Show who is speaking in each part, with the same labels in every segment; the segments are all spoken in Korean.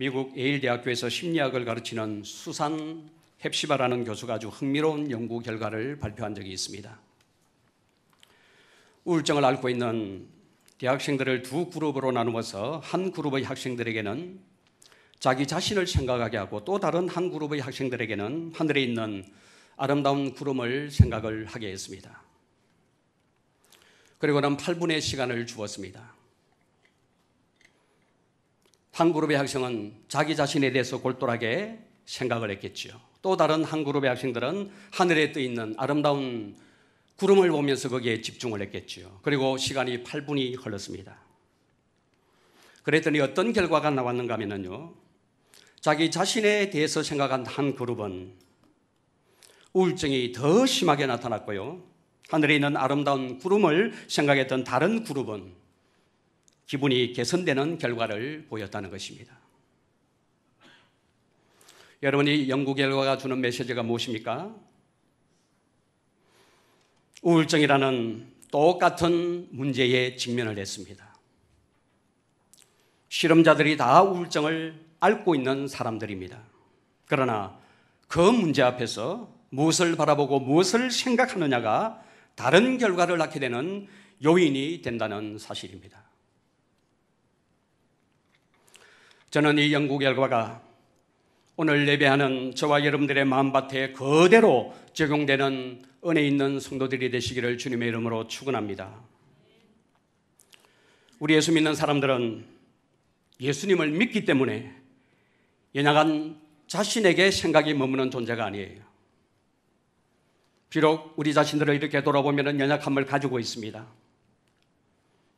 Speaker 1: 미국 예일대학교에서 심리학을 가르치는 수산 헵시바라는 교수가 아주 흥미로운 연구 결과를 발표한 적이 있습니다. 우울증을 앓고 있는 대학생들을 두 그룹으로 나누어서 한 그룹의 학생들에게는 자기 자신을 생각하게 하고 또 다른 한 그룹의 학생들에게는 하늘에 있는 아름다운 구름을 생각을 하게 했습니다. 그리고는 8분의 시간을 주었습니다. 한 그룹의 학생은 자기 자신에 대해서 골똘하게 생각을 했겠지요. 또 다른 한 그룹의 학생들은 하늘에 떠 있는 아름다운 구름을 보면서 거기에 집중을 했겠지요. 그리고 시간이 8분이 흘렀습니다. 그랬더니 어떤 결과가 나왔는가 하면요, 자기 자신에 대해서 생각한 한 그룹은 우울증이 더 심하게 나타났고요, 하늘에 있는 아름다운 구름을 생각했던 다른 그룹은 기분이 개선되는 결과를 보였다는 것입니다. 여러분이 연구 결과가 주는 메시지가 무엇입니까? 우울증이라는 똑같은 문제에 직면을 했습니다. 실험자들이 다 우울증을 앓고 있는 사람들입니다. 그러나 그 문제 앞에서 무엇을 바라보고 무엇을 생각하느냐가 다른 결과를 낳게 되는 요인이 된다는 사실입니다. 저는 이 연구 결과가 오늘 예배하는 저와 여러분들의 마음밭에 그대로 적용되는 은혜 있는 성도들이 되시기를 주님의 이름으로 축원합니다. 우리 예수 믿는 사람들은 예수님을 믿기 때문에 연약한 자신에게 생각이 머무는 존재가 아니에요. 비록 우리 자신들을 이렇게 돌아보면 연약함을 가지고 있습니다.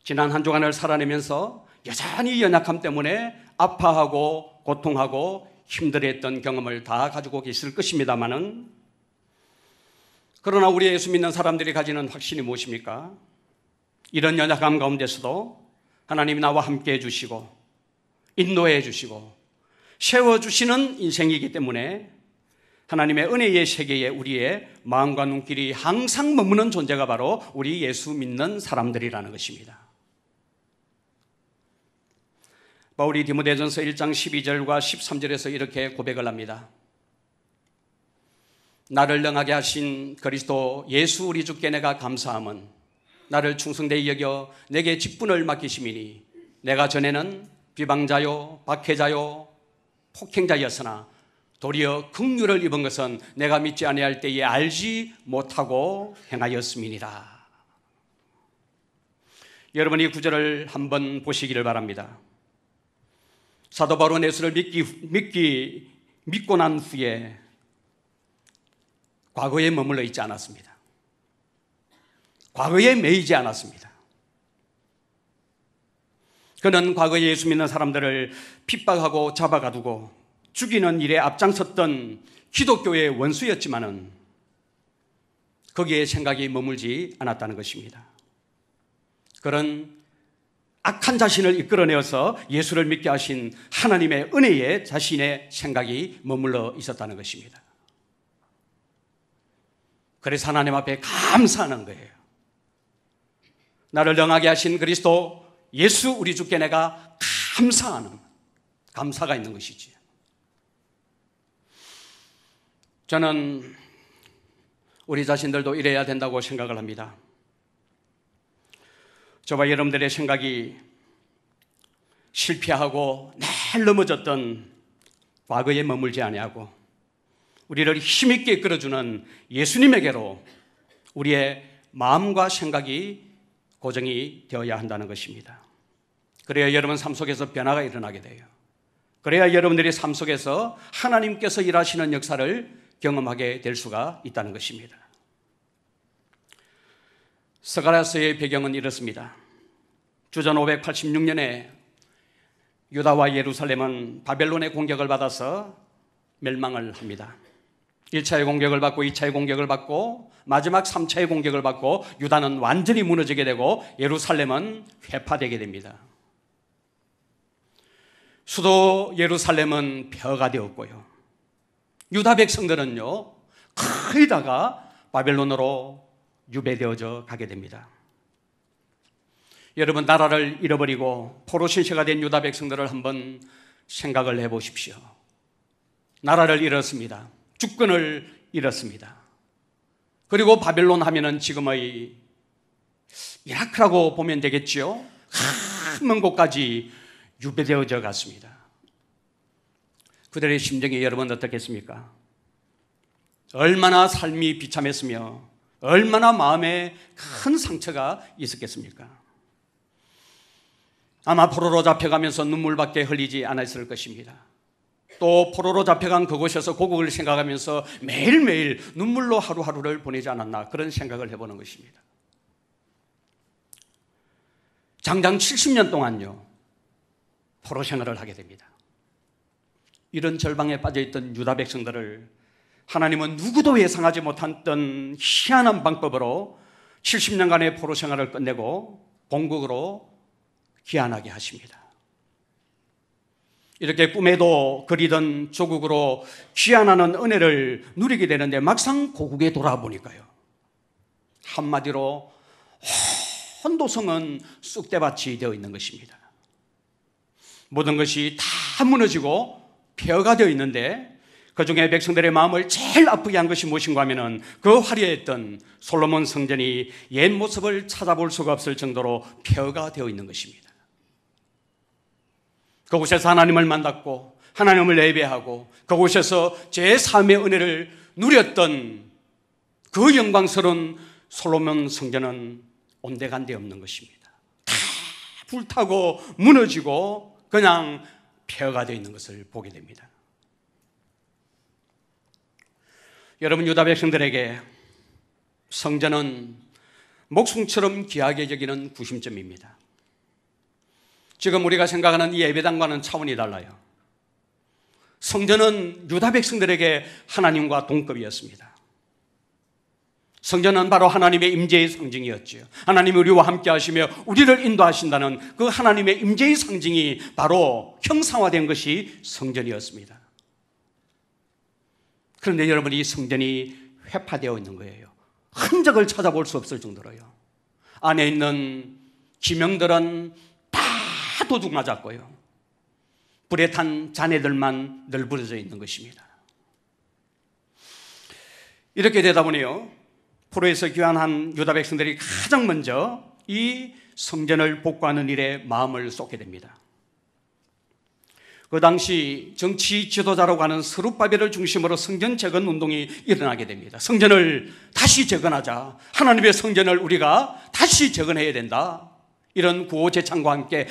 Speaker 1: 지난 한 주간을 살아내면서 여전히 연약함 때문에 아파하고 고통하고 힘들어했던 경험을 다 가지고 계실 것입니다만은, 그러나 우리 예수 믿는 사람들이 가지는 확신이 무엇입니까? 이런 연약함 가운데서도 하나님이 나와 함께 해주시고 인도해 주시고 세워주시는 인생이기 때문에 하나님의 은혜의 세계에 우리의 마음과 눈길이 항상 머무는 존재가 바로 우리 예수 믿는 사람들이라는 것입니다. 바울이 디모데전서 1장 12절과 13절에서 이렇게 고백을 합니다. 나를 능하게 하신 그리스도 예수 우리 주께 내가 감사함은 나를 충성되이 여겨 내게 직분을 맡기심이니 내가 전에는 비방자요 박해자요 폭행자였으나 도리어 긍휼을 입은 것은 내가 믿지 아니할 때에 알지 못하고 행하였음이니라. 여러분이 구절을 한번 보시기를 바랍니다. 사도 바울은 예수를 믿고 난 후에 과거에 머물러 있지 않았습니다. 과거에 매이지 않았습니다. 그는 과거에 예수 믿는 사람들을 핍박하고 잡아가두고 죽이는 일에 앞장섰던 기독교의 원수였지만은 거기에 생각이 머물지 않았다는 것입니다. 그런 악한 자신을 이끌어내어서 예수를 믿게 하신 하나님의 은혜에 자신의 생각이 머물러 있었다는 것입니다. 그래서 하나님 앞에 감사하는 거예요. 나를 능하게 하신 그리스도 예수 우리 주께 내가 감사하는, 감사가 있는 것이지. 저는 우리 자신들도 이래야 된다고 생각을 합니다. 저와 여러분들의 생각이 실패하고 늘 넘어졌던 과거에 머물지 아니하고 우리를 힘있게 이끌어주는 예수님에게로 우리의 마음과 생각이 고정이 되어야 한다는 것입니다. 그래야 여러분 삶 속에서 변화가 일어나게 돼요. 그래야 여러분들의 삶 속에서 하나님께서 일하시는 역사를 경험하게 될 수가 있다는 것입니다. 스가랴서의 배경은 이렇습니다. 주전 586년에 유다와 예루살렘은 바벨론의 공격을 받아서 멸망을 합니다. 1차의 공격을 받고 2차의 공격을 받고 마지막 3차의 공격을 받고 유다는 완전히 무너지게 되고 예루살렘은 회파되게 됩니다. 수도 예루살렘은 폐허가 되었고요, 유다 백성들은요 거의 다가 바벨론으로 유배되어져 가게 됩니다. 여러분, 나라를 잃어버리고 포로 신세가 된 유다 백성들을 한번 생각을 해보십시오. 나라를 잃었습니다. 주권을 잃었습니다. 그리고 바벨론 하면은 지금의 이라크라고 보면 되겠지요. 먼 곳까지 유배되어져 갔습니다. 그들의 심정이 여러분 어떻겠습니까? 얼마나 삶이 비참했으며 얼마나 마음에 큰 상처가 있었겠습니까? 아마 포로로 잡혀가면서 눈물밖에 흘리지 않았을 것입니다. 또 포로로 잡혀간 그곳에서 고국을 생각하면서 매일매일 눈물로 하루하루를 보내지 않았나, 그런 생각을 해보는 것입니다. 장장 70년 동안요 포로 생활을 하게 됩니다. 이런 절방에 빠져있던 유다 백성들을 하나님은 누구도 예상하지 못했던 희한한 방법으로 70년간의 포로 생활을 끝내고 본국으로 귀환하게 하십니다. 이렇게 꿈에도 그리던 조국으로 귀환하는 은혜를 누리게 되는데 막상 고국에 돌아보니까요, 한마디로 온 도성은 쑥대밭이 되어 있는 것입니다. 모든 것이 다 무너지고 폐허가 되어 있는데 그 중에 백성들의 마음을 제일 아프게 한 것이 무엇인가 하면은 그 화려했던 솔로몬 성전이 옛 모습을 찾아볼 수가 없을 정도로 폐허가 되어 있는 것입니다. 그곳에서 하나님을 만났고 하나님을 예배하고 그곳에서 제3의 은혜를 누렸던 그 영광스러운 솔로몬 성전은 온데간데 없는 것입니다. 다 불타고 무너지고 그냥 폐허가 되어 있는 것을 보게 됩니다. 여러분, 유다 백성들에게 성전은 목숨처럼 귀하게 여기는 구심점입니다. 지금 우리가 생각하는 이 예배당과는 차원이 달라요. 성전은 유다 백성들에게 하나님과 동급이었습니다. 성전은 바로 하나님의 임재의 상징이었죠. 하나님이 우리와 함께 하시며 우리를 인도하신다는 그 하나님의 임재의 상징이 바로 형상화된 것이 성전이었습니다. 그런데 여러분, 이 성전이 회파되어 있는 거예요. 흔적을 찾아볼 수 없을 정도로요. 안에 있는 기명들은 다 도둑 맞았고요. 불에 탄 잔해들만 널브러져 있는 것입니다. 이렇게 되다 보니요, 포로에서 귀환한 유다 백성들이 가장 먼저 이 성전을 복구하는 일에 마음을 쏟게 됩니다. 그 당시 정치 지도자라고 하는 스룹바벨을 중심으로 성전 재건 운동이 일어나게 됩니다. 성전을 다시 재건하자, 하나님의 성전을 우리가 다시 재건해야 된다, 이런 구호 제창과 함께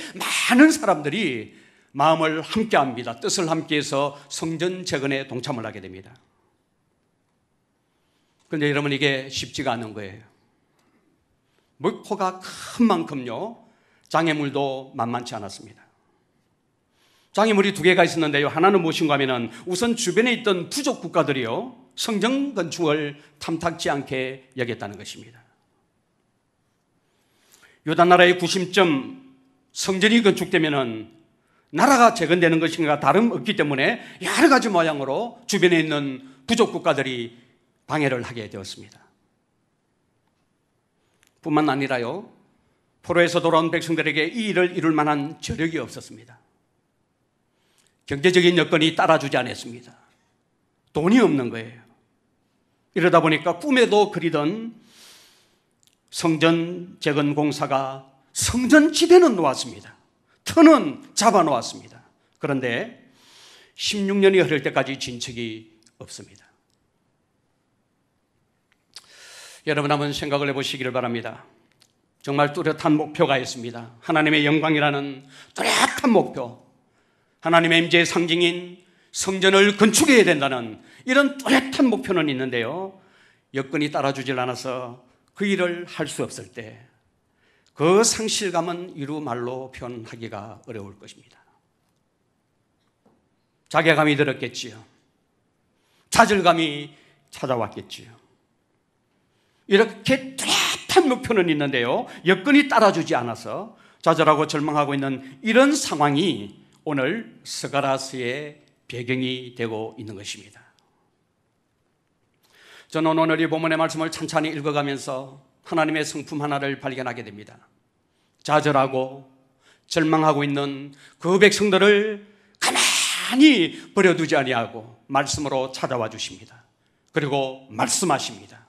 Speaker 1: 많은 사람들이 마음을 함께합니다. 뜻을 함께해서 성전 재건에 동참을 하게 됩니다. 그런데 여러분, 이게 쉽지가 않은 거예요. 목표가 큰 만큼요 장애물도 만만치 않았습니다. 장애물이 두 개가 있었는데요, 하나는 무엇인가 하면 우선 주변에 있던 부족 국가들이요 성전 건축을 탐탁지 않게 여겼다는 것입니다. 유다 나라의 구심점 성전이 건축되면 나라가 재건되는 것인가 다름없기 때문에 여러 가지 모양으로 주변에 있는 부족 국가들이 방해를 하게 되었습니다. 뿐만 아니라요, 포로에서 돌아온 백성들에게 이 일을 이룰 만한 저력이 없었습니다. 경제적인 여건이 따라주지 않았습니다. 돈이 없는 거예요. 이러다 보니까 꿈에도 그리던 성전 재건 공사가 성전 지대는 놓았습니다. 터는 잡아 놓았습니다. 그런데 16년이 흐를 때까지 진척이 없습니다. 여러분, 한번 생각을 해보시기를 바랍니다. 정말 뚜렷한 목표가 있습니다. 하나님의 영광이라는 뚜렷한 목표, 하나님의 임재의 상징인 성전을 건축해야 된다는 이런 뚜렷한 목표는 있는데요, 여건이 따라주질 않아서 그 일을 할 수 없을 때 그 상실감은 이루 말로 표현하기가 어려울 것입니다. 자괴감이 들었겠지요. 좌절감이 찾아왔겠지요. 이렇게 뚜렷한 목표는 있는데요, 여건이 따라주지 않아서 좌절하고 절망하고 있는 이런 상황이 오늘 스가랴서의 배경이 되고 있는 것입니다. 저는 오늘 이 본문의 말씀을 찬찬히 읽어가면서 하나님의 성품 하나를 발견하게 됩니다. 좌절하고 절망하고 있는 그 백성들을 가만히 여전히 버려두지 아니하고 말씀으로 찾아와 주십니다. 그리고 말씀하십니다.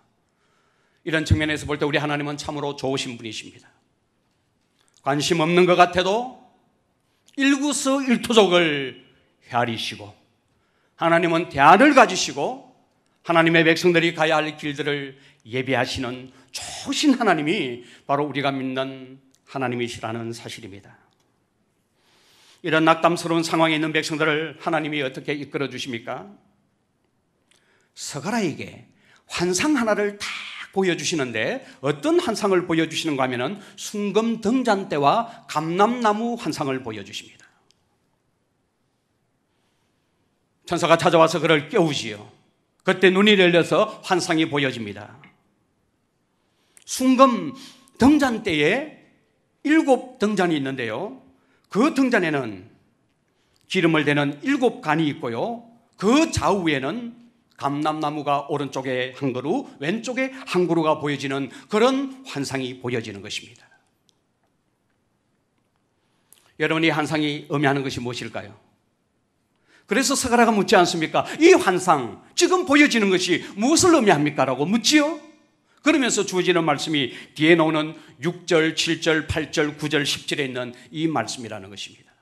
Speaker 1: 이런 측면에서 볼 때 우리 하나님은 참으로 좋으신 분이십니다. 관심 없는 것 같아도 일구서일투족을 헤아리시고 하나님은 대안을 가지시고 하나님의 백성들이 가야 할 길들을 예비하시는 좋으신 하나님이 바로 우리가 믿는 하나님이시라는 사실입니다. 이런 낙담스러운 상황에 있는 백성들을 하나님이 어떻게 이끌어 주십니까? 스가랴에게 환상 하나를 딱 보여주시는데 어떤 환상을 보여주시는가 하면 순금 등잔대와 감람나무 환상을 보여주십니다. 천사가 찾아와서 그를 깨우지요. 그때 눈이 열려서 환상이 보여집니다. 순금 등잔대에 7 등잔이 있는데요, 그 등잔에는 기름을 대는 7간이 있고요, 그 좌우에는 감람나무가 오른쪽에 한 그루, 왼쪽에 한 그루가 보여지는 그런 환상이 보여지는 것입니다. 여러분, 이 환상이 의미하는 것이 무엇일까요? 그래서 스가랴가 묻지 않습니까? 이 환상, 지금 보여지는 것이 무엇을 의미합니까? 라고 묻지요. 그러면서 주어지는 말씀이 뒤에 나오는 6절, 7절, 8절, 9절, 10절에 있는 이 말씀이라는 것입니다.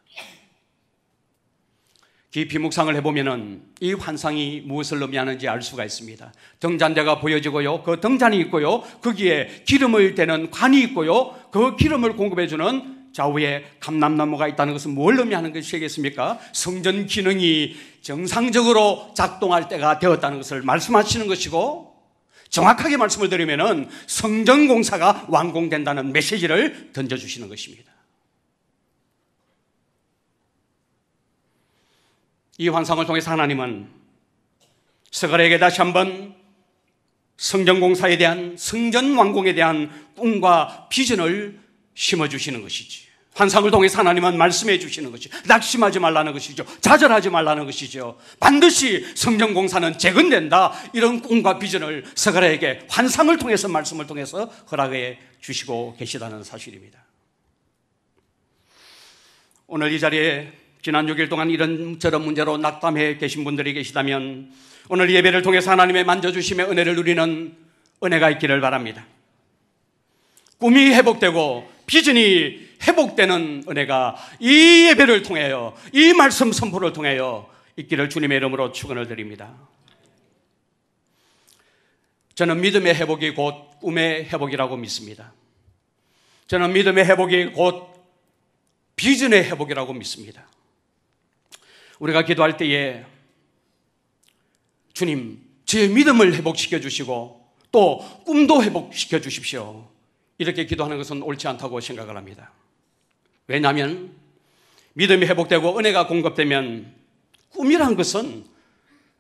Speaker 1: 깊이 묵상을 해보면 이 환상이 무엇을 의미하는지 알 수가 있습니다. 등잔대가 보여지고요, 그 등잔이 있고요, 거기에 기름을 대는 관이 있고요, 그 기름을 공급해주는 좌우에 감람나무가 있다는 것은 뭘 의미하는 것이겠습니까? 성전 기능이 정상적으로 작동할 때가 되었다는 것을 말씀하시는 것이고, 정확하게 말씀을 드리면 성전 공사가 완공된다는 메시지를 던져주시는 것입니다. 이 환상을 통해서 하나님은 스가랴에게 다시 한번 성전 공사에 대한, 성전 완공에 대한 꿈과 비전을 심어주시는 것이지. 환상을 통해서 하나님은 말씀해 주시는 것이죠. 낙심하지 말라는 것이죠. 좌절하지 말라는 것이죠. 반드시 성전 공사는 재건된다, 이런 꿈과 비전을 스가랴에게 환상을 통해서, 말씀을 통해서 허락해 주시고 계시다는 사실입니다. 오늘 이 자리에 지난 6일 동안 이런저런 문제로 낙담해 계신 분들이 계시다면 오늘 예배를 통해서 하나님의 만져주심의 은혜를 누리는 은혜가 있기를 바랍니다. 꿈이 회복되고 비전이 회복되는 은혜가 이 예배를 통하여, 이 말씀 선포를 통하여 있기를 주님의 이름으로 축원을 드립니다. 저는 믿음의 회복이 곧 꿈의 회복이라고 믿습니다. 저는 믿음의 회복이 곧 비전의 회복이라고 믿습니다. 우리가 기도할 때에 주님, 제 믿음을 회복시켜 주시고 또 꿈도 회복시켜 주십시오, 이렇게 기도하는 것은 옳지 않다고 생각을 합니다. 왜냐하면 믿음이 회복되고 은혜가 공급되면 꿈이란 것은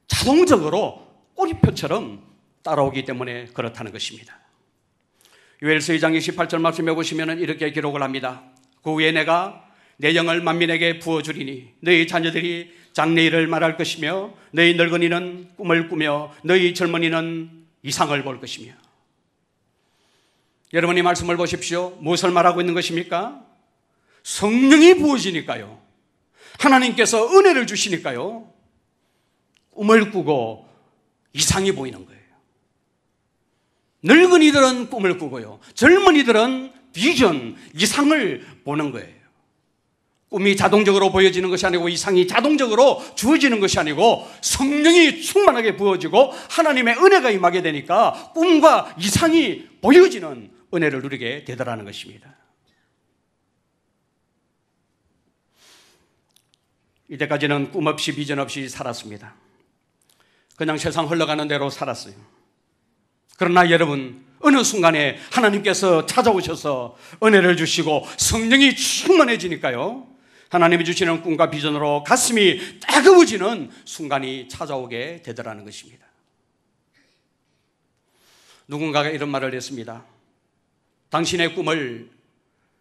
Speaker 1: 자동적으로 꼬리표처럼 따라오기 때문에 그렇다는 것입니다. 요엘서 2장 28절 말씀해 보시면 이렇게 기록을 합니다. 그 후에 내가 내 영을 만민에게 부어주리니 너희 자녀들이 장래일을 말할 것이며 너희 늙은이는 꿈을 꾸며 너희 젊은이는 이상을 볼 것이며. 여러분이 말씀을 보십시오. 무엇을 말하고 있는 것입니까? 성령이 부어지니까요, 하나님께서 은혜를 주시니까요, 꿈을 꾸고 이상이 보이는 거예요. 늙은이들은 꿈을 꾸고요, 젊은이들은 비전, 이상을 보는 거예요. 꿈이 자동적으로 보여지는 것이 아니고 이상이 자동적으로 주어지는 것이 아니고 성령이 충만하게 부어지고 하나님의 은혜가 임하게 되니까 꿈과 이상이 보여지는 은혜를 누리게 되더라는 것입니다. 이때까지는 꿈 없이 비전 없이 살았습니다. 그냥 세상 흘러가는 대로 살았어요. 그러나 여러분, 어느 순간에 하나님께서 찾아오셔서 은혜를 주시고 성령이 충만해지니까요, 하나님이 주시는 꿈과 비전으로 가슴이 따가워지는 순간이 찾아오게 되더라는 것입니다. 누군가가 이런 말을 했습니다. 당신의 꿈을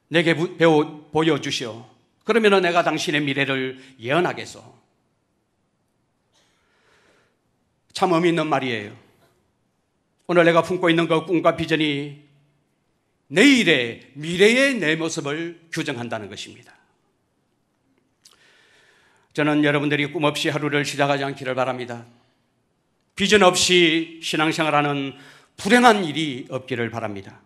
Speaker 1: 내게 보여주시오. 그러면 내가 당신의 미래를 예언하겠소. 참 의미 있는 말이에요. 오늘 내가 품고 있는 그 꿈과 비전이 내일의, 미래의 내 모습을 규정한다는 것입니다. 저는 여러분들이 꿈 없이 하루를 시작하지 않기를 바랍니다. 비전 없이 신앙생활하는 불행한 일이 없기를 바랍니다.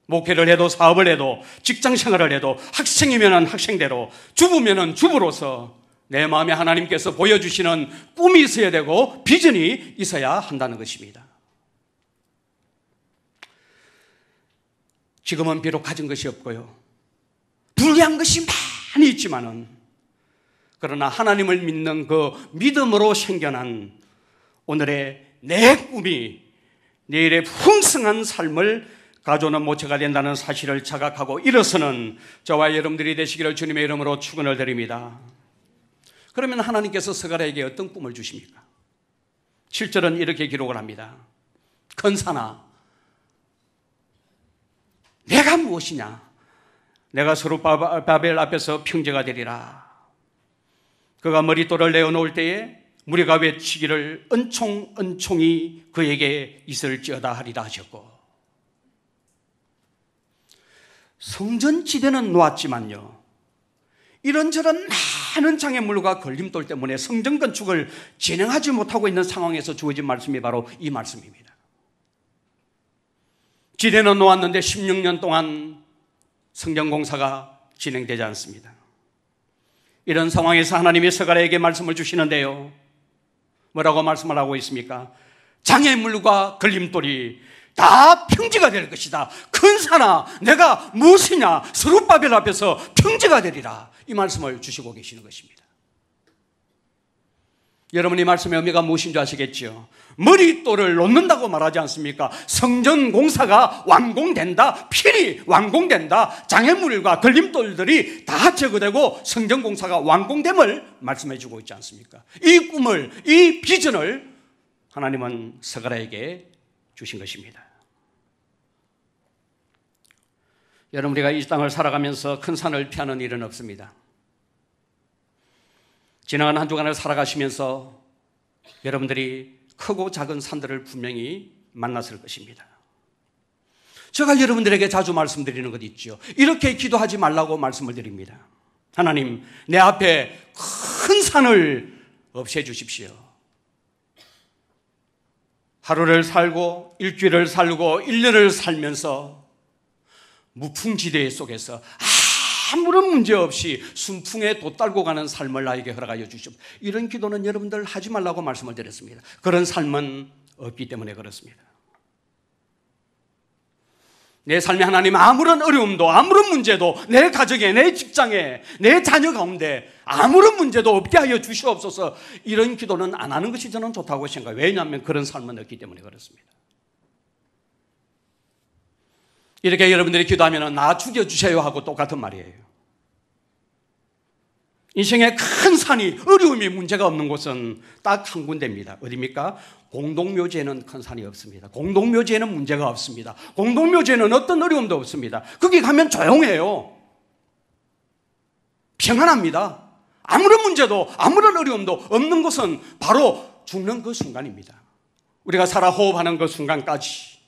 Speaker 1: 목회를 해도 사업을 해도 직장생활을 해도 학생이면 학생대로 주부면 주부로서 내 마음에 하나님께서 보여주시는 꿈이 있어야 되고 비전이 있어야 한다는 것입니다. 지금은 비록 가진 것이 없고요, 불리한 것이 많이 있지만은, 그러나 하나님을 믿는 그 믿음으로 생겨난 오늘의 내 꿈이 내일의 풍성한 삶을 가져오는 모처가 된다는 사실을 자각하고 일어서는 저와 여러분들이 되시기를 주님의 이름으로 축원을 드립니다. 그러면 하나님께서 스가랴에게 어떤 꿈을 주십니까? 7절은 이렇게 기록을 합니다. 건사나 내가 무엇이냐? 내가 스룹바벨 앞에서 평제가 되리라. 그가 머릿돌을 내어놓을 때에 무리가 외치기를 은총 은총이 그에게 있을지어다 하리라 하셨고, 성전지대는 놓았지만요, 이런저런 많은 장애물과 걸림돌 때문에 성전 건축을 진행하지 못하고 있는 상황에서 주어진 말씀이 바로 이 말씀입니다. 지대는 놓았는데 16년 동안 성전 공사가 진행되지 않습니다. 이런 상황에서 하나님이 스가랴에게 말씀을 주시는데요, 뭐라고 말씀을 하고 있습니까? 장애물과 걸림돌이 다 평지가 될 것이다. 큰 산아 내가 무엇이냐? 스룹바벨 앞에서 평지가 되리라. 이 말씀을 주시고 계시는 것입니다. 여러분이 말씀의 의미가 무엇인 줄 아시겠죠? 머릿돌을 놓는다고 말하지 않습니까? 성전 공사가 완공된다, 필히 완공된다, 장애물과 걸림돌들이 다 제거되고 성전 공사가 완공됨을 말씀해 주고 있지 않습니까? 이 꿈을, 이 비전을 하나님은 스가랴에게 주신 것입니다. 여러분, 우리가 이 땅을 살아가면서 큰 산을 피하는 일은 없습니다. 지나간 한 주간을 살아가시면서 여러분들이 크고 작은 산들을 분명히 만났을 것입니다. 제가 여러분들에게 자주 말씀드리는 것 있죠. 이렇게 기도하지 말라고 말씀을 드립니다. 하나님, 내 앞에 큰 산을 없애주십시오. 하루를 살고 일주일을 살고 1년을 살면서 무풍지대 속에서 아무런 문제 없이 순풍에 돛달고 가는 삶을 나에게 허락하여 주십시오. 이런 기도는 여러분들 하지 말라고 말씀을 드렸습니다. 그런 삶은 없기 때문에 그렇습니다. 내 삶에 하나님 아무런 어려움도 아무런 문제도 내 가정에 내 직장에 내 자녀 가운데 아무런 문제도 없게 하여 주시옵소서. 이런 기도는 안 하는 것이 저는 좋다고 생각해요. 왜냐하면 그런 삶은 없기 때문에 그렇습니다. 이렇게 여러분들이 기도하면 나 죽여주세요 하고 똑같은 말이에요. 인생에 큰 산이, 어려움이 문제가 없는 곳은 딱 한 군데입니다. 어디입니까? 공동묘지에는 큰 산이 없습니다. 공동묘지에는 문제가 없습니다. 공동묘지에는 어떤 어려움도 없습니다. 거기 가면 조용해요. 평안합니다. 아무런 문제도 아무런 어려움도 없는 곳은 바로 죽는 그 순간입니다. 우리가 살아 호흡하는 그 순간까지,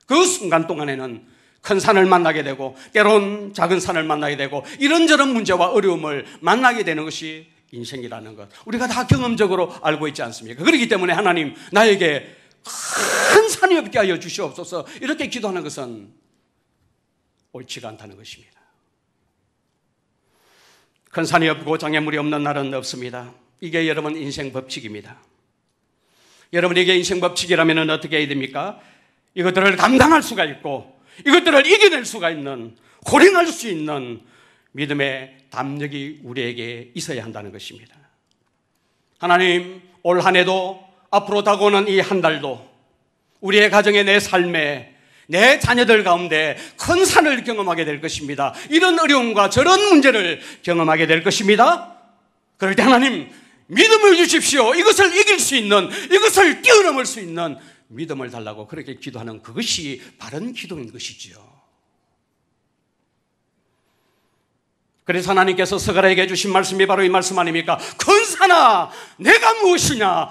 Speaker 1: 그 순간 동안에는 큰 산을 만나게 되고 때론 작은 산을 만나게 되고 이런저런 문제와 어려움을 만나게 되는 것이 인생이라는 것, 우리가 다 경험적으로 알고 있지 않습니까? 그렇기 때문에 하나님, 나에게 큰 산이 없게 하여 주시옵소서, 이렇게 기도하는 것은 옳지가 않다는 것입니다. 큰 산이 없고 장애물이 없는 날은 없습니다. 이게 여러분 인생 법칙입니다. 여러분에게 인생 법칙이라면 어떻게 해야 됩니까? 이것들을 감당할 수가 있고 이것들을 이겨낼 수가 있는, 고령할 수 있는 믿음의 담력이 우리에게 있어야 한다는 것입니다. 하나님, 올 한 해도 앞으로 다가오는 이 한 달도 우리의 가정에, 내 삶에, 내 자녀들 가운데 큰 산을 경험하게 될 것입니다. 이런 어려움과 저런 문제를 경험하게 될 것입니다. 그럴 때 하나님, 믿음을 주십시오. 이것을 이길 수 있는, 이것을 뛰어넘을 수 있는 믿음을 달라고 그렇게 기도하는 그것이 바른 기도인 것이지요. 그래서 하나님께서 스가랴에게 주신 말씀이 바로 이 말씀 아닙니까? 큰 산아, 내가 무엇이냐?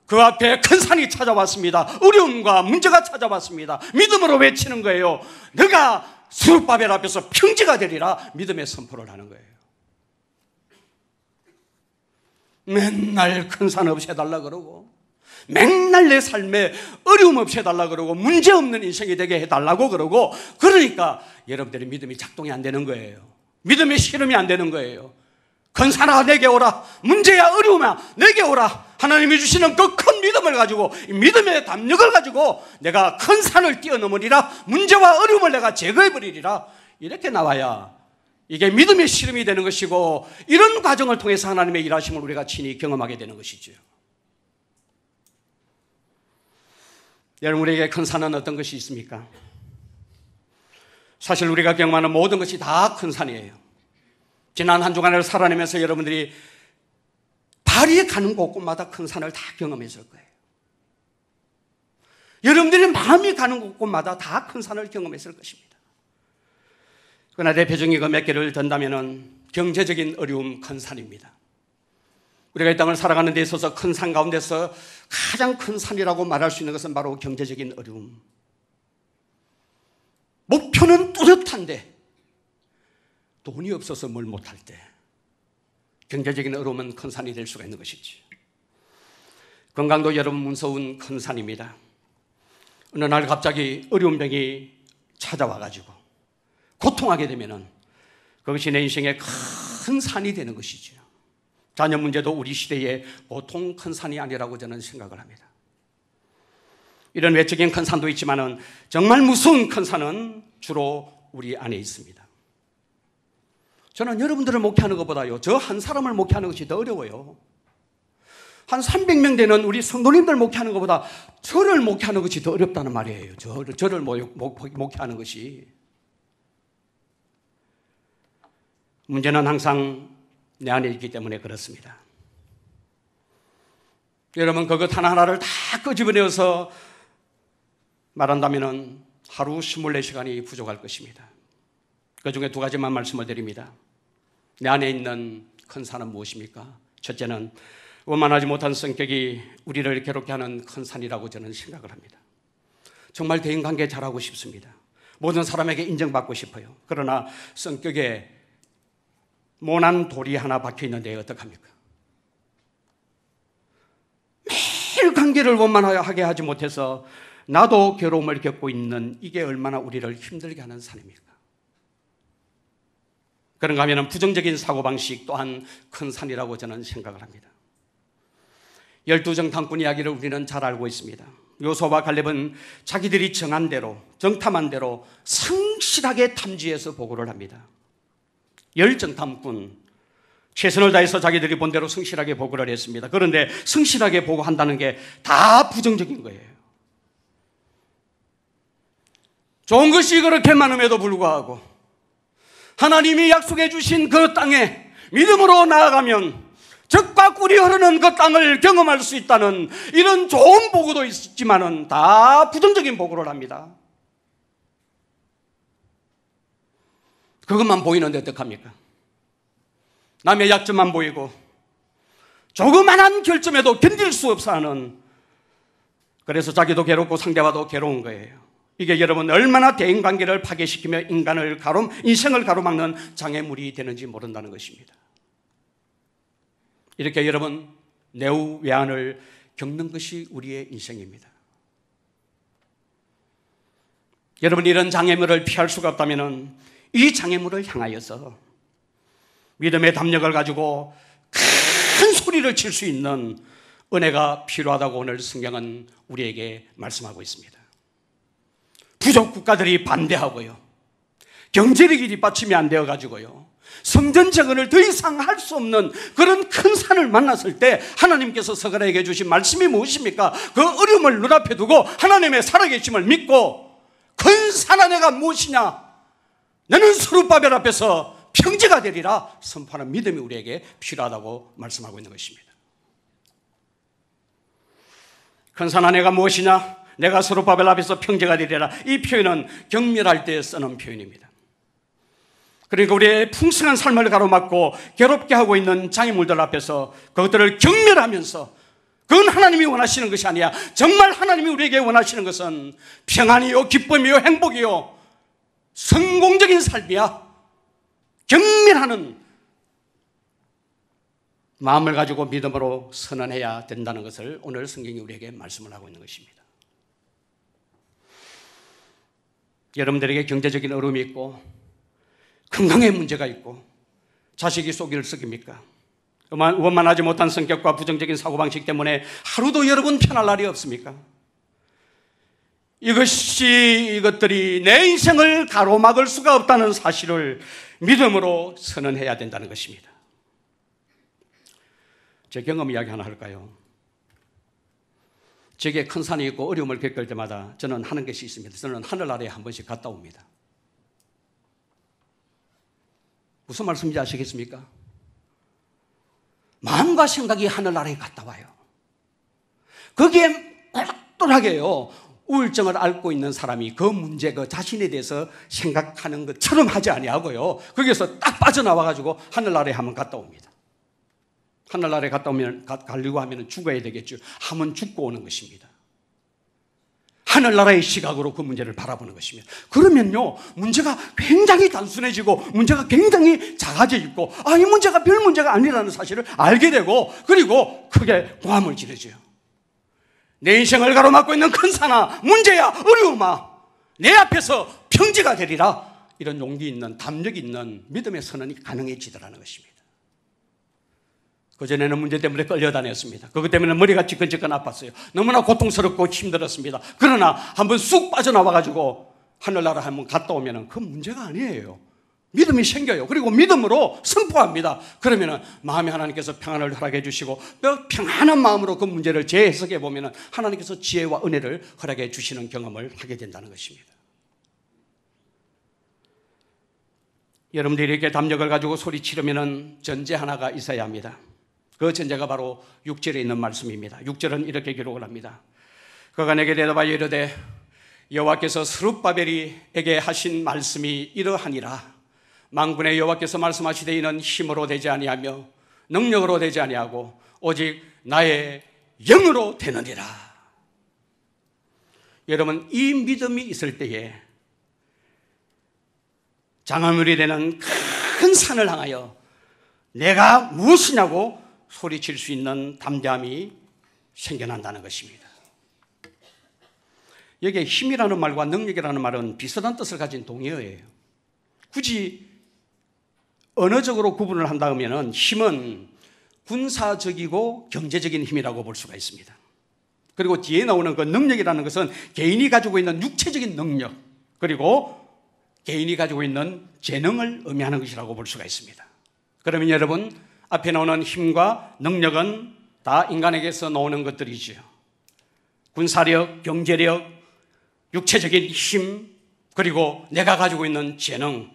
Speaker 1: 그 앞에 큰 산이 찾아왔습니다. 어려움과 문제가 찾아왔습니다. 믿음으로 외치는 거예요. 너가 스룹바벨 앞에서 평지가 되리라. 믿음의 선포를 하는 거예요. 맨날 큰 산 없애달라 그러고, 맨날 내 삶에 어려움 없애달라 그러고, 문제없는 인생이 되게 해달라고 그러고, 그러니까 여러분들의 믿음이 작동이 안 되는 거예요. 믿음의 실험이 안 되는 거예요. 큰 산아 내게 오라, 문제야 어려움아 내게 오라. 하나님이 주시는 그 큰 믿음을 가지고, 이 믿음의 담력을 가지고 내가 큰 산을 뛰어넘으리라, 문제와 어려움을 내가 제거해버리리라, 이렇게 나와야 이게 믿음의 실험이 되는 것이고, 이런 과정을 통해서 하나님의 일하심을 우리가 친히 경험하게 되는 것이죠. 여러분, 우리에게 큰 산은 어떤 것이 있습니까? 사실 우리가 경험하는 모든 것이 다 큰 산이에요. 지난 한 주간을 살아내면서 여러분들이 발이 가는 곳곳마다 큰 산을 다 경험했을 거예요. 여러분들이 마음이 가는 곳곳마다 다 큰 산을 경험했을 것입니다. 그러나 대표적인 그 몇 개를 든다면 경제적인 어려움 큰 산입니다. 우리가 이 땅을 살아가는 데 있어서 큰 산 가운데서 가장 큰 산이라고 말할 수 있는 것은 바로 경제적인 어려움. 목표는 뚜렷한데 돈이 없어서 뭘 못할 때 경제적인 어려움은 큰 산이 될 수가 있는 것이지. 건강도 여러분 무서운 큰 산입니다. 어느 날 갑자기 어려운 병이 찾아와가지고 고통하게 되면은 그것이 내 인생의 큰 산이 되는 것이죠. 자녀 문제도 우리 시대에 보통 큰 산이 아니라고 저는 생각을 합니다. 이런 외적인 큰 산도 있지만은 정말 무서운 큰 산은 주로 우리 안에 있습니다. 저는 여러분들을 목회하는 것보다요, 저 한 사람을 목회하는 것이 더 어려워요. 한 300명 되는 우리 성도님들 목회하는 것보다 저를 목회하는 것이 더 어렵다는 말이에요. 저를 목회하는 것이. 문제는 항상 내 안에 있기 때문에 그렇습니다. 여러분, 그것 하나하나를 다 끄집어내어서 말한다면 하루 24시간이 부족할 것입니다. 그 중에 두 가지만 말씀을 드립니다. 내 안에 있는 큰 산은 무엇입니까? 첫째는 원만하지 못한 성격이 우리를 괴롭게 하는 큰 산이라고 저는 생각을 합니다. 정말 대인관계 잘하고 싶습니다. 모든 사람에게 인정받고 싶어요. 그러나 성격에 모난 돌이 하나 박혀 있는데 어떡합니까? 매일 관계를 원만하게 하지 못해서 나도 괴로움을 겪고 있는, 이게 얼마나 우리를 힘들게 하는 산입니까? 그런가 하면 부정적인 사고방식 또한 큰 산이라고 저는 생각을 합니다. 12정탐꾼 이야기를 우리는 잘 알고 있습니다. 요소와 갈렙은 자기들이 정한 대로, 정탐한 대로 성실하게 탐지해서 보고를 합니다. 10정탐꾼, 최선을 다해서 자기들이 본 대로 성실하게 보고를 했습니다. 그런데 성실하게 보고한다는 게 다 부정적인 거예요. 좋은 것이 그렇게 많음에도 불구하고 하나님이 약속해 주신 그 땅에 믿음으로 나아가면 젖과 꿀이 흐르는 그 땅을 경험할 수 있다는 이런 좋은 보고도 있지만은 다 부정적인 보고를 합니다. 그것만 보이는데 어떡합니까? 남의 약점만 보이고 조그만한 결점에도 견딜 수 없어 하는, 그래서 자기도 괴롭고 상대와도 괴로운 거예요. 이게 여러분 얼마나 대인관계를 파괴시키며 인생을 가로막는 장애물이 되는지 모른다는 것입니다. 이렇게 여러분 내후외환을 겪는 것이 우리의 인생입니다. 여러분, 이런 장애물을 피할 수가 없다면 이 장애물을 향하여서 믿음의 담력을 가지고 큰 소리를 칠 수 있는 은혜가 필요하다고 오늘 성경은 우리에게 말씀하고 있습니다. 부족 국가들이 반대하고요, 경제력이 뒷받침이 안 되어가지고요, 성전 재건을 더 이상 할 수 없는 그런 큰 산을 만났을 때 하나님께서 스가랴에게 주신 말씀이 무엇입니까? 그 어려움을 눈앞에 두고 하나님의 살아계심을 믿고 큰 산 안에가 무엇이냐? 너는 스룹바벨 앞에서 평지가 되리라 선포하는 믿음이 우리에게 필요하다고 말씀하고 있는 것입니다. 큰 산 안에가 무엇이냐? 내가 스룹바벨 앞에서 평지가 되리라. 이 표현은 경멸할 때 쓰는 표현입니다. 그러니까 우리의 풍성한 삶을 가로막고 괴롭게 하고 있는 장애물들 앞에서 그것들을 경멸하면서, 그건 하나님이 원하시는 것이 아니야. 정말 하나님이 우리에게 원하시는 것은 평안이요, 기쁨이요, 행복이요, 성공적인 삶이야. 경멸하는 마음을 가지고 믿음으로 선언해야 된다는 것을 오늘 성경이 우리에게 말씀을 하고 있는 것입니다. 여러분들에게 경제적인 어려움이 있고 건강에 문제가 있고 자식이 속이를 썩입니까? 원만하지 못한 성격과 부정적인 사고방식 때문에 하루도 여러분 편할 날이 없습니까? 이것들이 내 인생을 가로막을 수가 없다는 사실을 믿음으로 선언해야 된다는 것입니다. 제 경험 이야기 하나 할까요? 제게 큰 산이 있고 어려움을 겪을 때마다 저는 하는 것이 있습니다. 저는 하늘나라에 한 번씩 갔다 옵니다. 무슨 말씀인지 아시겠습니까? 마음과 생각이 하늘나라에 갔다 와요. 거기에 똘똘하게요, 우울증을 앓고 있는 사람이 그 문제, 그 자신에 대해서 생각하는 것처럼 하지 아니하고요, 거기서 딱 빠져나와가지고 하늘나라에 한번 갔다 옵니다. 하늘나라에 갔다 오면, 가려고 하면 죽어야 되겠죠. 한번 죽고 오는 것입니다. 하늘나라의 시각으로 그 문제를 바라보는 것입니다. 그러면요, 문제가 굉장히 단순해지고 문제가 굉장히 작아져 있고, 이 문제가 별 문제가 아니라는 사실을 알게 되고, 그리고 크게 고함을 지르죠. 내 인생을 가로막고 있는 큰 산아, 문제야, 어려움아, 내 앞에서 평지가 되리라. 이런 용기 있는, 담력 있는 믿음의 선언이 가능해지더라는 것입니다. 그전에는 문제 때문에 끌려다녔습니다. 그것 때문에 머리가 지끈지끈 아팠어요. 너무나 고통스럽고 힘들었습니다. 그러나 한번 쑥 빠져나와가지고 하늘나라 한번 갔다 오면 그 문제가 아니에요. 믿음이 생겨요. 그리고 믿음으로 선포합니다. 그러면 마음에 하나님께서 평안을 허락해 주시고, 평안한 마음으로 그 문제를 재해석해 보면 하나님께서 지혜와 은혜를 허락해 주시는 경험을 하게 된다는 것입니다. 여러분들이 이렇게 담력을 가지고 소리치려면 전제 하나가 있어야 합니다. 그 전제가 바로 6절에 있는 말씀입니다. 6절은 이렇게 기록을 합니다. 그가 내게 대답하여 이르되 여호와께서 스룹바벨에게 하신 말씀이 이러하니라. 만군의 여호와께서 말씀하시되 이는 힘으로 되지 아니하며 능력으로 되지 아니하고 오직 나의 영으로 되느니라. 여러분, 이 믿음이 있을 때에 장화물이 되는 큰 산을 향하여 내가 무엇이냐고 소리칠 수 있는 담대함이 생겨난다는 것입니다. 여기에 힘이라는 말과 능력이라는 말은 비슷한 뜻을 가진 동의어예요. 굳이 언어적으로 구분을 한다면 힘은 군사적이고 경제적인 힘이라고 볼 수가 있습니다. 그리고 뒤에 나오는 그 능력이라는 것은 개인이 가지고 있는 육체적인 능력, 그리고 개인이 가지고 있는 재능을 의미하는 것이라고 볼 수가 있습니다. 그러면 여러분, 앞에 나오는 힘과 능력은 다 인간에게서 나오는 것들이죠. 군사력, 경제력, 육체적인 힘, 그리고 내가 가지고 있는 재능,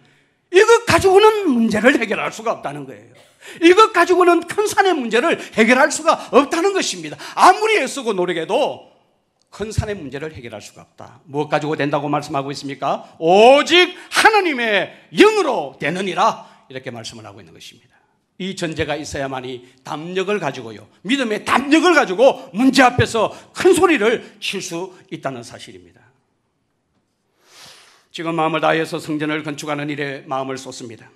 Speaker 1: 이것 가지고는 문제를 해결할 수가 없다는 거예요. 이것 가지고는 큰 산의 문제를 해결할 수가 없다는 것입니다. 아무리 애쓰고 노력해도 큰 산의 문제를 해결할 수가 없다. 무엇 가지고 된다고 말씀하고 있습니까? 오직 하나님의 영으로 되느니라, 이렇게 말씀을 하고 있는 것입니다. 이 전제가 있어야만이 담력을 가지고요, 믿음의 담력을 가지고 문제 앞에서 큰 소리를 칠 수 있다는 사실입니다. 지금 마음을 다해서 성전을 건축하는 일에 마음을 쏟습니다.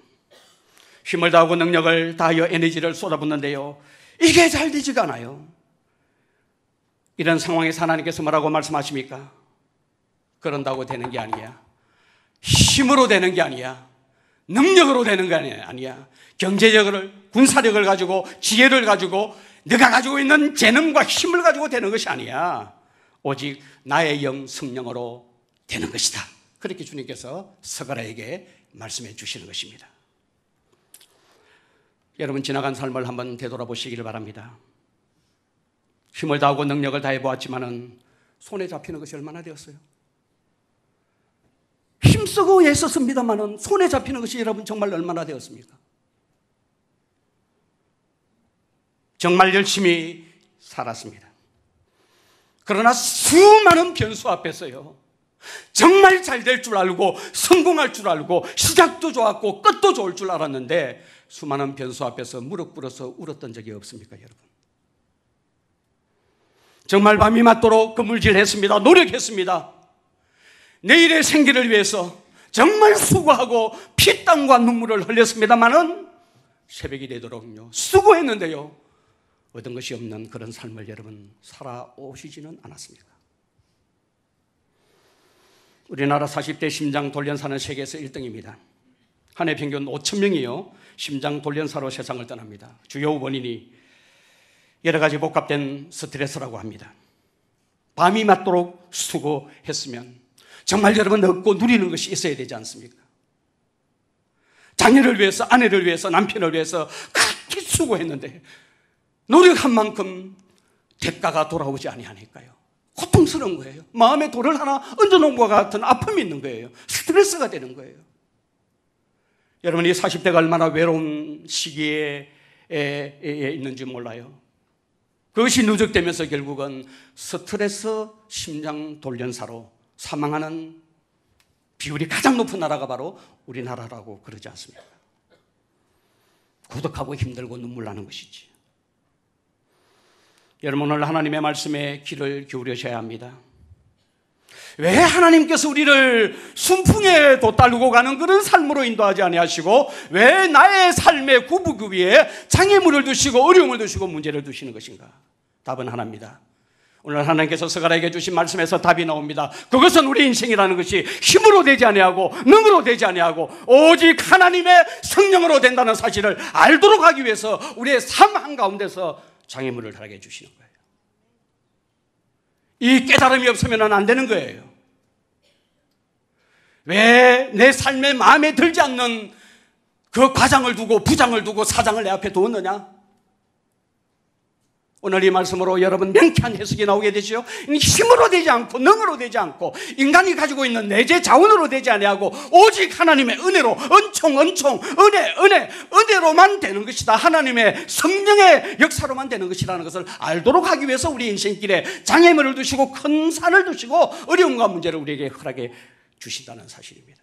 Speaker 1: 힘을 다하고 능력을 다하여 에너지를 쏟아붓는데요, 이게 잘 되지가 않아요. 이런 상황에서 하나님께서 뭐라고 말씀하십니까? 그런다고 되는 게 아니야. 힘으로 되는 게 아니야. 능력으로 되는 게 아니야. 경제력을, 군사력을 가지고, 지혜를 가지고, 네가 가지고 있는 재능과 힘을 가지고 되는 것이 아니야. 오직 나의 영, 성령으로 되는 것이다. 그렇게 주님께서 스가랴에게 말씀해 주시는 것입니다. 여러분, 지나간 삶을 한번 되돌아보시기를 바랍니다. 힘을 다하고 능력을 다해 보았지만은 손에 잡히는 것이 얼마나 되었어요? 힘쓰고 애썼습니다만은 손에 잡히는 것이 여러분 정말 얼마나 되었습니까? 정말 열심히 살았습니다. 그러나 수많은 변수 앞에서요, 정말 잘 될 줄 알고 성공할 줄 알고 시작도 좋았고 끝도 좋을 줄 알았는데 수많은 변수 앞에서 무릎 꿇어서 울었던 적이 없습니까, 여러분? 정말 밤이 맞도록 그물질했습니다. 노력했습니다. 내일의 생기를 위해서 정말 수고하고 피땀과 눈물을 흘렸습니다만은 새벽이 되도록요 수고했는데요, 얻은 것이 없는 그런 삶을 여러분 살아오시지는 않았습니까? 우리나라 40대 심장돌연사는 세계에서 1등입니다. 한 해 평균 5,000명이요 심장돌연사로 세상을 떠납니다. 주요 원인이 여러 가지 복합된 스트레스라고 합니다. 밤이 맞도록 수고했으면 정말 여러분 얻고 누리는 것이 있어야 되지 않습니까? 자녀를 위해서, 아내를 위해서, 남편을 위해서 그렇게 수고했는데 노력한 만큼 대가가 돌아오지 아니하니까요. 고통스러운 거예요. 마음에 돌을 하나 얹어놓은 것과 같은 아픔이 있는 거예요. 스트레스가 되는 거예요. 여러분이 40대가 얼마나 외로운 시기에 있는지 몰라요. 그것이 누적되면서 결국은 스트레스 심장돌연사로 사망하는 비율이 가장 높은 나라가 바로 우리나라라고 그러지 않습니까? 고독하고 힘들고 눈물 나는 것이지. 여러분 오늘 하나님의 말씀에 귀를 기울여셔야 합니다. 왜 하나님께서 우리를 순풍에 돛달고 가는 그런 삶으로 인도하지 아니하시고 왜 나의 삶의 구부구 위에 장애물을 두시고 어려움을 두시고 문제를 두시는 것인가? 답은 하나입니다. 오늘 하나님께서 스가랴에게 주신 말씀에서 답이 나옵니다. 그것은 우리 인생이라는 것이 힘으로 되지 아니하고 능으로 되지 아니하고 오직 하나님의 성령으로 된다는 사실을 알도록 하기 위해서 우리의 삶 한가운데서 장애물을 달게 해주시는 거예요. 이 깨달음이 없으면 안 되는 거예요. 왜 내 삶에 마음에 들지 않는 그 과장을 두고 부장을 두고 사장을 내 앞에 두었느냐? 오늘 이 말씀으로 여러분 명쾌한 해석이 나오게 되죠. 힘으로 되지 않고 능으로 되지 않고 인간이 가지고 있는 내재 자원으로 되지 아니하고 오직 하나님의 은혜로 은혜로만 되는 것이다. 하나님의 성령의 역사로만 되는 것이라는 것을 알도록 하기 위해서 우리 인생길에 장애물을 두시고 큰 산을 두시고 어려움과 문제를 우리에게 허락해 주신다는 사실입니다.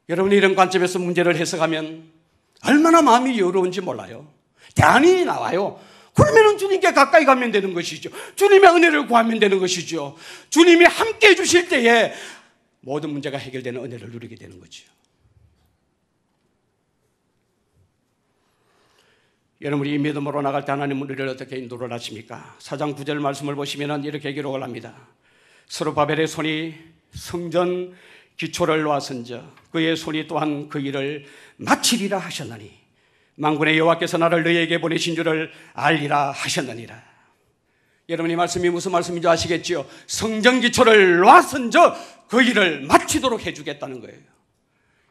Speaker 1: 여러분이 이런 관점에서 문제를 해석하면 얼마나 마음이 여로운지 몰라요. 대안이 나와요. 그러면 주님께 가까이 가면 되는 것이죠. 주님의 은혜를 구하면 되는 것이죠. 주님이 함께 해주실 때에 모든 문제가 해결되는 은혜를 누리게 되는 거죠. 여러분 우리 믿음으로 나갈 때 하나님은 우리를 어떻게 인도를 하십니까? 4장 9절 말씀을 보시면 이렇게 기록을 합니다. 스룹바벨의 손이 성전 기초를 놓아선저 그의 손이 또한 그 일을 마치리라 하셨나니 만군의 여호와께서 나를 너희에게 보내신 줄을 알리라 하셨느니라. 여러분 이 말씀이 무슨 말씀인지 아시겠지요? 성전 기초를 놓아선저 그 일을 마치도록 해주겠다는 거예요.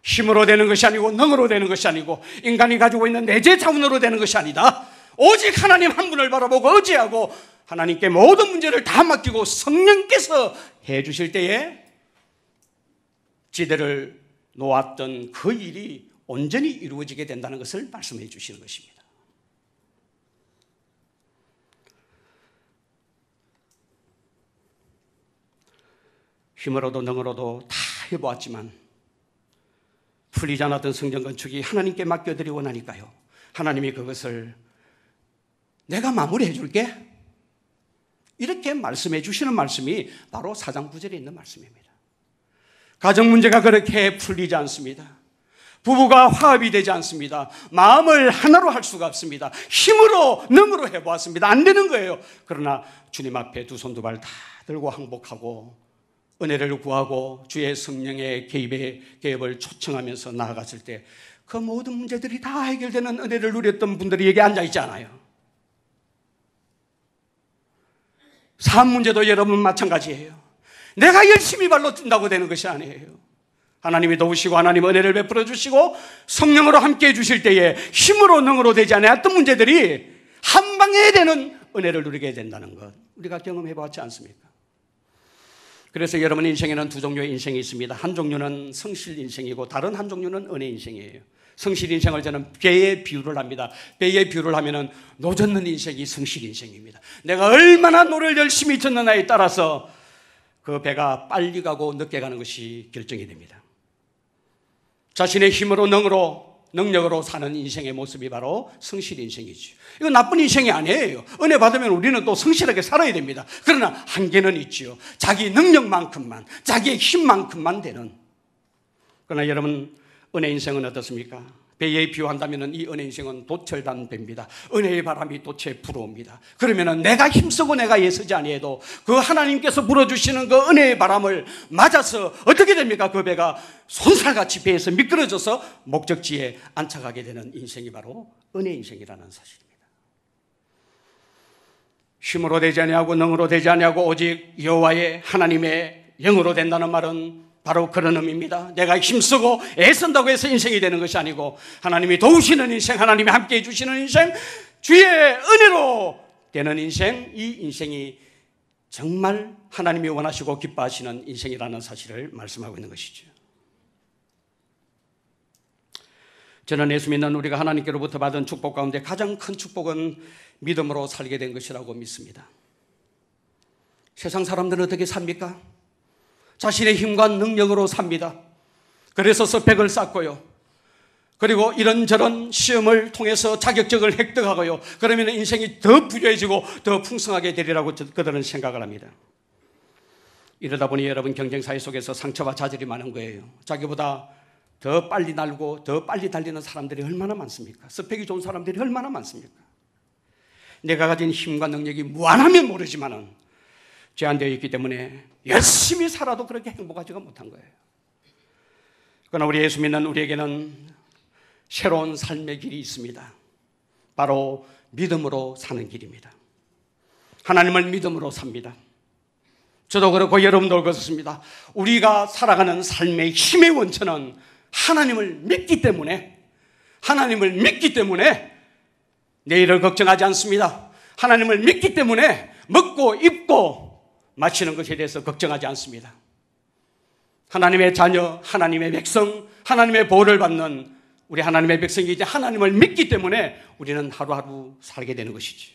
Speaker 1: 힘으로 되는 것이 아니고 능으로 되는 것이 아니고 인간이 가지고 있는 내재 자원으로 되는 것이 아니다. 오직 하나님 한 분을 바라보고 의지하고 하나님께 모든 문제를 다 맡기고 성령께서 해주실 때에 지대를 놓았던 그 일이 온전히 이루어지게 된다는 것을 말씀해 주시는 것입니다. 힘으로도 능으로도 다 해보았지만 풀리지 않았던 성전 건축이 하나님께 맡겨드리고 나니까요, 하나님이 그것을 내가 마무리해 줄게 이렇게 말씀해 주시는 말씀이 바로 4장 9절에 있는 말씀입니다. 가정 문제가 그렇게 풀리지 않습니다. 부부가 화합이 되지 않습니다. 마음을 하나로 할 수가 없습니다. 힘으로 능으로 해보았습니다. 안 되는 거예요. 그러나 주님 앞에 두 손 두 발 다 들고 항복하고 은혜를 구하고 주의 성령의 개입을 초청하면서 나아갔을 때 그 모든 문제들이 다 해결되는 은혜를 누렸던 분들이 여기 앉아있지 않아요. 삶 문제도 여러분 마찬가지예요. 내가 열심히 발로 뛴다고 되는 것이 아니에요. 하나님이 도우시고 하나님 은혜를 베풀어 주시고 성령으로 함께해 주실 때에 힘으로 능으로 되지 않았던 문제들이 한 방에 되는 은혜를 누리게 된다는 것 우리가 경험해 봤지 않습니까? 그래서 여러분 인생에는 두 종류의 인생이 있습니다. 한 종류는 성실 인생이고 다른 한 종류는 은혜 인생이에요. 성실 인생을 저는 배에 비유를 합니다. 배에 비유를 하면은 노젓는 인생이 성실 인생입니다. 내가 얼마나 노를 열심히 젓느냐에 따라서 그 배가 빨리 가고 늦게 가는 것이 결정이 됩니다. 자신의 힘으로 능력으로 사는 인생의 모습이 바로 성실 인생이죠. 이건 나쁜 인생이 아니에요. 은혜 받으면 우리는 또 성실하게 살아야 됩니다. 그러나 한계는 있죠. 자기 능력만큼만, 자기의 힘만큼만 되는. 그러나 여러분 은혜 인생은 어떻습니까? 배에 비유한다면 이 은혜 인생은 도철단 배입니다. 은혜의 바람이 도처에 불어옵니다. 그러면 내가 힘쓰고 내가 애쓰지 아니해도 그 하나님께서 불어주시는 그 은혜의 바람을 맞아서 어떻게 됩니까? 그 배가 손살같이 배에서 미끄러져서 목적지에 안착하게 되는 인생이 바로 은혜 인생이라는 사실입니다. 힘으로 되지 아니하고 능으로 되지 아니하고 오직 여호와의 하나님의 영으로 된다는 말은 바로 그런 의미입니다. 내가 힘쓰고 애쓴다고 해서 인생이 되는 것이 아니고 하나님이 도우시는 인생, 하나님이 함께해 주시는 인생, 주의 은혜로 되는 인생, 이 인생이 정말 하나님이 원하시고 기뻐하시는 인생이라는 사실을 말씀하고 있는 것이죠. 저는 예수 믿는 우리가 하나님께로부터 받은 축복 가운데 가장 큰 축복은 믿음으로 살게 된 것이라고 믿습니다. 세상 사람들은 어떻게 삽니까? 자신의 힘과 능력으로 삽니다. 그래서 스펙을 쌓고요. 그리고 이런저런 시험을 통해서 자격증을 획득하고요. 그러면 인생이 더 부유해지고 더 풍성하게 되리라고 그들은 생각을 합니다. 이러다 보니 여러분 경쟁사회 속에서 상처와 좌절이 많은 거예요. 자기보다 더 빨리 날고 더 빨리 달리는 사람들이 얼마나 많습니까? 스펙이 좋은 사람들이 얼마나 많습니까? 내가 가진 힘과 능력이 무한하면 모르지만은 제한되어 있기 때문에 열심히 살아도 그렇게 행복하지가 못한 거예요. 그러나 우리 예수 믿는 우리에게는 새로운 삶의 길이 있습니다. 바로 믿음으로 사는 길입니다. 하나님을 믿음으로 삽니다. 저도 그렇고 여러분도 그렇습니다. 우리가 살아가는 삶의 힘의 원천은 하나님을 믿기 때문에 내일을 걱정하지 않습니다. 하나님을 믿기 때문에 먹고 입고 마치는 것에 대해서 걱정하지 않습니다. 하나님의 자녀, 하나님의 백성, 하나님의 보호를 받는 우리 하나님의 백성이 이제 하나님을 믿기 때문에 우리는 하루하루 살게 되는 것이지.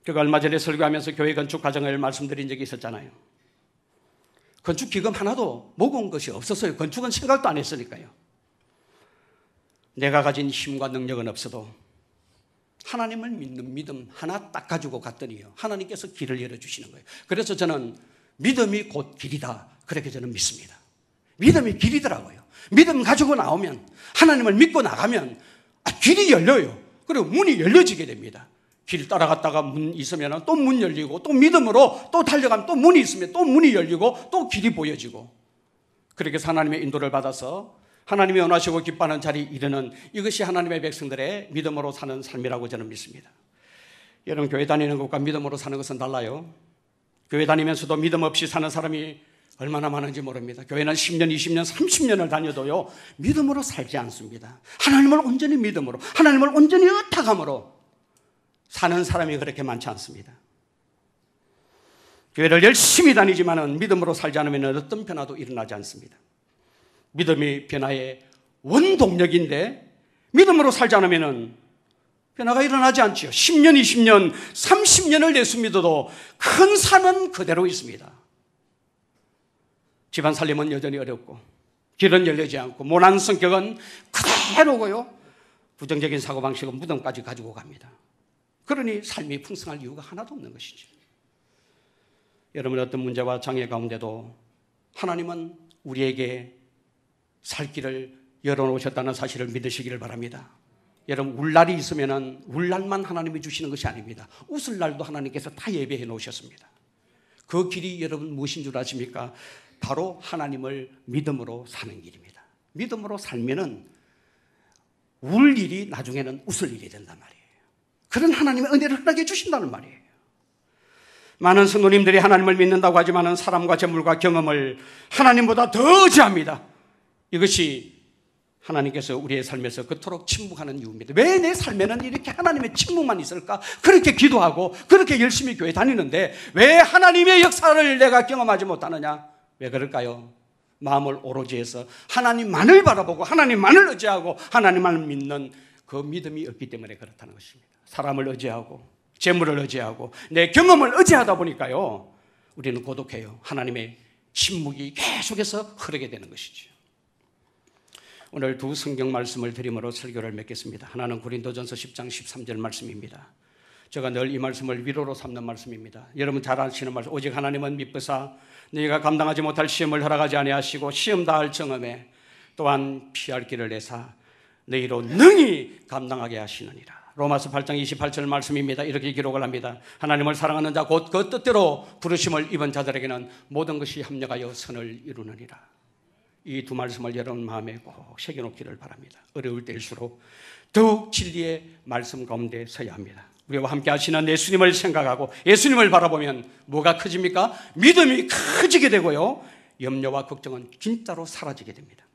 Speaker 1: 제가 얼마 전에 설교하면서 교회 건축 과정을 말씀드린 적이 있었잖아요. 건축 기금 하나도 모은 것이 없었어요. 건축은 생각도 안 했으니까요. 내가 가진 힘과 능력은 없어도 하나님을 믿는 믿음 하나 딱 가지고 갔더니요, 하나님께서 길을 열어주시는 거예요. 그래서 저는 믿음이 곧 길이다, 그렇게 저는 믿습니다. 믿음이 길이더라고요. 믿음 가지고 나오면, 하나님을 믿고 나가면 길이 열려요. 그리고 문이 열려지게 됩니다. 길 따라갔다가 문 있으면 또 문 열리고, 또 믿음으로 또 달려가면 또 문이 있으면 또 문이 열리고 또 길이 보여지고, 그렇게 해서 하나님의 인도를 받아서 하나님이 원하시고 기뻐하는 자리에 이르는, 이것이 하나님의 백성들의 믿음으로 사는 삶이라고 저는 믿습니다. 여러분, 교회 다니는 것과 믿음으로 사는 것은 달라요. 교회 다니면서도 믿음 없이 사는 사람이 얼마나 많은지 모릅니다. 교회는 10년, 20년, 30년을 다녀도요, 믿음으로 살지 않습니다. 하나님을 온전히 믿음으로, 하나님을 온전히 의탁함으로 사는 사람이 그렇게 많지 않습니다. 교회를 열심히 다니지만은 믿음으로 살지 않으면 어떤 변화도 일어나지 않습니다. 믿음이 변화의 원동력인데 믿음으로 살지 않으면 변화가 일어나지 않지요. 10년, 20년, 30년을 예수 믿어도 큰 산은 그대로 있습니다. 집안 살림은 여전히 어렵고, 길은 열리지 않고, 모난 성격은 그대로고요, 부정적인 사고방식은 무덤까지 가지고 갑니다. 그러니 삶이 풍성할 이유가 하나도 없는 것이죠. 여러분, 어떤 문제와 장애 가운데도 하나님은 우리에게 살 길을 열어놓으셨다는 사실을 믿으시기를 바랍니다. 여러분, 울날이 있으면 울날만 하나님이 주시는 것이 아닙니다. 웃을 날도 하나님께서 다 예배해 놓으셨습니다. 그 길이 여러분 무엇인 줄 아십니까? 바로 하나님을 믿음으로 사는 길입니다. 믿음으로 살면은 울 일이 나중에는 웃을 일이 된단 말이에요. 그런 하나님의 은혜를 허락해 주신다는 말이에요. 많은 성도님들이 하나님을 믿는다고 하지만 사람과 재물과 경험을 하나님보다 더 의지합니다. 이것이 하나님께서 우리의 삶에서 그토록 침묵하는 이유입니다. 왜 내 삶에는 이렇게 하나님의 침묵만 있을까? 그렇게 기도하고 그렇게 열심히 교회 다니는데 왜 하나님의 역사를 내가 경험하지 못하느냐? 왜 그럴까요? 마음을 오로지 해서 하나님만을 바라보고 하나님만을 의지하고 하나님만을 믿는 그 믿음이 없기 때문에 그렇다는 것입니다. 사람을 의지하고 재물을 의지하고 내 경험을 의지하다 보니까요, 우리는 고독해요. 하나님의 침묵이 계속해서 흐르게 되는 것이죠. 오늘 두 성경 말씀을 드림으로 설교를 맺겠습니다. 하나는 고린도전서 10장 13절 말씀입니다. 제가 늘 이 말씀을 위로로 삼는 말씀입니다. 여러분 잘 아시는 말씀, 오직 하나님은 미쁘사 너희가 감당하지 못할 시험을 허락하지 아니하시고 시험 다할 정음에 또한 피할 길을 내사 너희로 능히 감당하게 하시느니라. 로마서 8장 28절 말씀입니다. 이렇게 기록을 합니다. 하나님을 사랑하는 자 곧 그 뜻대로 부르심을 입은 자들에게는 모든 것이 합력하여 선을 이루느니라. 이 두 말씀을 여러분 마음에 꼭 새겨놓기를 바랍니다. 어려울 때일수록 더욱 진리의 말씀 가운데 서야 합니다. 우리와 함께 하시는 예수님을 생각하고 예수님을 바라보면 뭐가 커집니까? 믿음이 커지게 되고요, 염려와 걱정은 진짜로 사라지게 됩니다.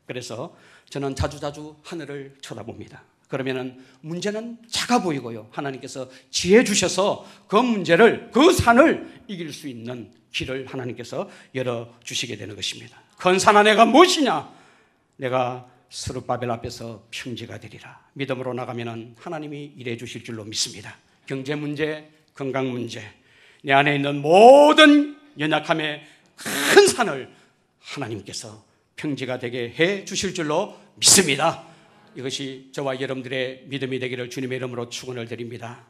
Speaker 1: 그래서 저는 자주자주 하늘을 쳐다봅니다. 그러면은 문제는 작아 보이고요, 하나님께서 지혜 주셔서 그 문제를, 그 산을 이길 수 있는 길을 하나님께서 열어주시게 되는 것입니다. 큰 산 안에가 무엇이냐? 내가 스룹바벨 앞에서 평지가 되리라. 믿음으로 나가면 하나님이 일해 주실 줄로 믿습니다. 경제 문제, 건강 문제, 내 안에 있는 모든 연약함의 큰 산을 하나님께서 평지가 되게 해 주실 줄로 믿습니다. 이것이 저와 여러분들의 믿음이 되기를 주님의 이름으로 축원을 드립니다.